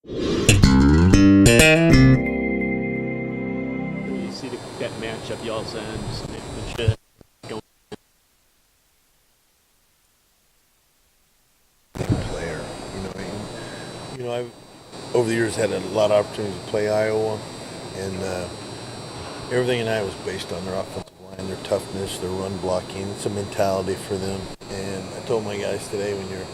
You see that matchup, y'all saying just the shit going. Player, I've over the years had a lot of opportunities to play Iowa, and everything in Iowa was based on their offensive line, their toughness, their run blocking. It's a mentality for them. And I told my guys today, when your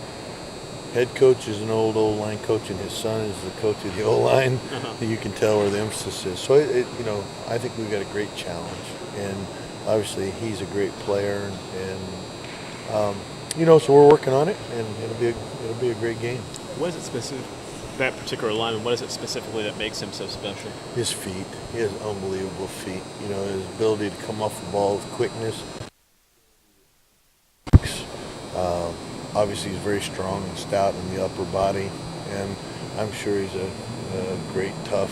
head coach is an old line coach and his son is the coach of the O-line, you can tell where the emphasis is. So I think we've got a great challenge, and obviously he's a great player, and so we're working on it, and it'll be a great game. What is it specific? That particular lineman, what is it specifically that makes him so special? His feet. He has unbelievable feet. His ability to come off the ball with quickness. Obviously, he's very strong and stout in the upper body, and I'm sure he's a great, tough.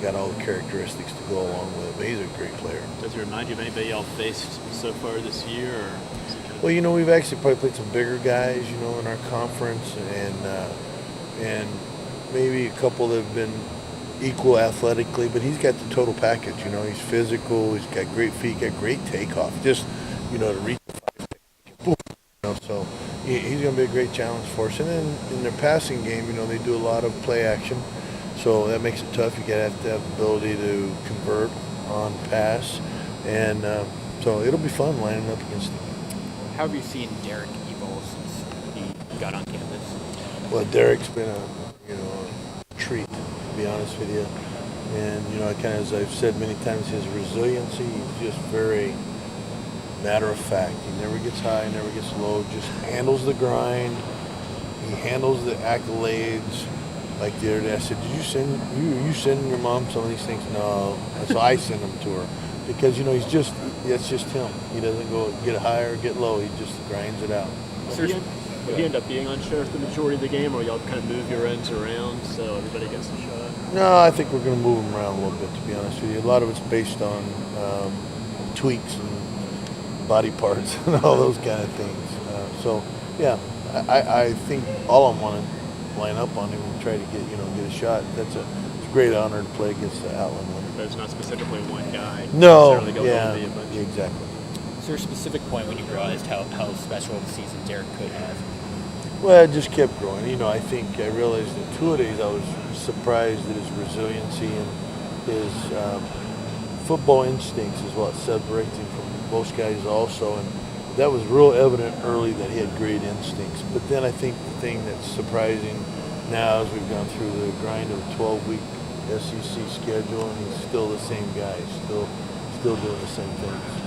Got all the characteristics to go along with it. But he's a great player. Does he remind you of anybody y'all faced so far this year? Or well, we've actually probably played some bigger guys, in our conference, and maybe a couple that have been equal athletically, but he's got the total package. He's physical, he's got great feet, got great takeoff. Just, to reach the 5 seconds. So he's going to be a great challenge for us. And then in their passing game, they do a lot of play action, so that makes it tough. You got to have the ability to convert on pass, and so it'll be fun lining up against him. How have you seen Derek evolve since he got on campus? Well, Derek's been a treat, to be honest with you. And, as I've said many times, his resiliency, he's just very matter of fact. He never gets high, never gets low, just handles the grind. He handles the accolades. Like the other day, I said, you send your mom some of these things? No. So I send them to her. Because, that's just him. He doesn't go get high or get low. He just grinds it out. Will he end up being on sheriff the majority of the game, or y'all kind of move your ends around so everybody gets a shot? No, I think we're going to move him around a little bit, to be honest with you. A lot of it's based on tweaks and body parts and all those kind of things. I think all of them want to line up on him and try to get a shot. It's a great honor to play against the Outland winner. But it's not specifically one guy. No, exactly. Is there a specific point when you realized how special of a season Derek could have? Well, it just kept growing. I think I realized in 2 days I was surprised at his resiliency and his football instincts is what separates him from most guys also. And that was real evident early that he had great instincts. But then I think the thing that's surprising now as we've gone through the grind of a 12-week SEC schedule, and he's still the same guy, still doing the same things.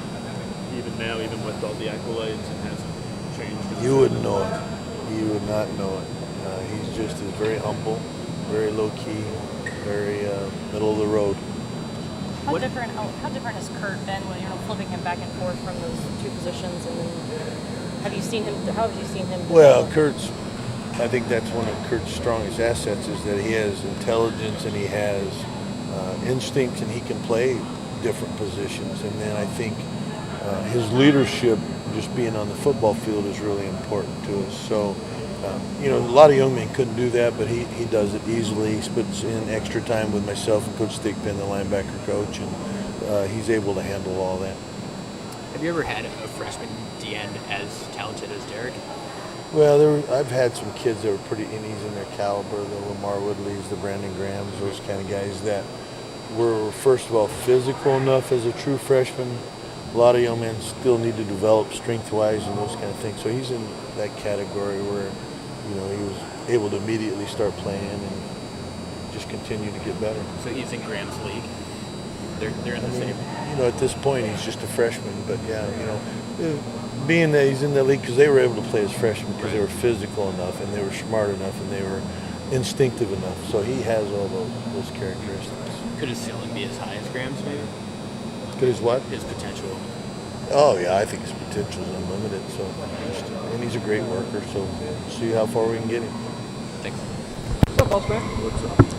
Even now, even with all the accolades, it hasn't changed. You wouldn't know it. You would not know it. He's just very humble, very low-key, very middle of the road. How different has Kurt been when flipping him back and forth from those two positions? And then how have you seen him develop? Well, I think that's one of Kurt's strongest assets is that he has intelligence and he has instincts and he can play different positions. And then I think his leadership, just being on the football field, is really important to us. So, a lot of young men couldn't do that, but he does it easily. He splits in extra time with myself and Coach Thigpen, the linebacker coach, and he's able to handle all that. Have you ever had a freshman D-end as talented as Derek? Well, I've had some kids that were pretty innies in their caliber, the Lamar Woodleys, the Brandon Grahams, those kind of guys that were, first of all, physical enough as a true freshman. A lot of young men still need to develop strength-wise and those kind of things. So he's in that category where, he was able to immediately start playing and just continue to get better. So he's in Graham's league. They're in the same. At this point, he's just a freshman. But being that he's in the league because they were able to play as freshmen because they were physical enough and they were smart enough and they were instinctive enough. So he has all those characteristics. Could his ceiling be as high as Graham's, maybe? Could his what? His potential. Oh, yeah, I think his potential is unlimited. So, and he's a great worker, so we'll see how far we can get him. Thanks. What's up, Boss Man? What's up?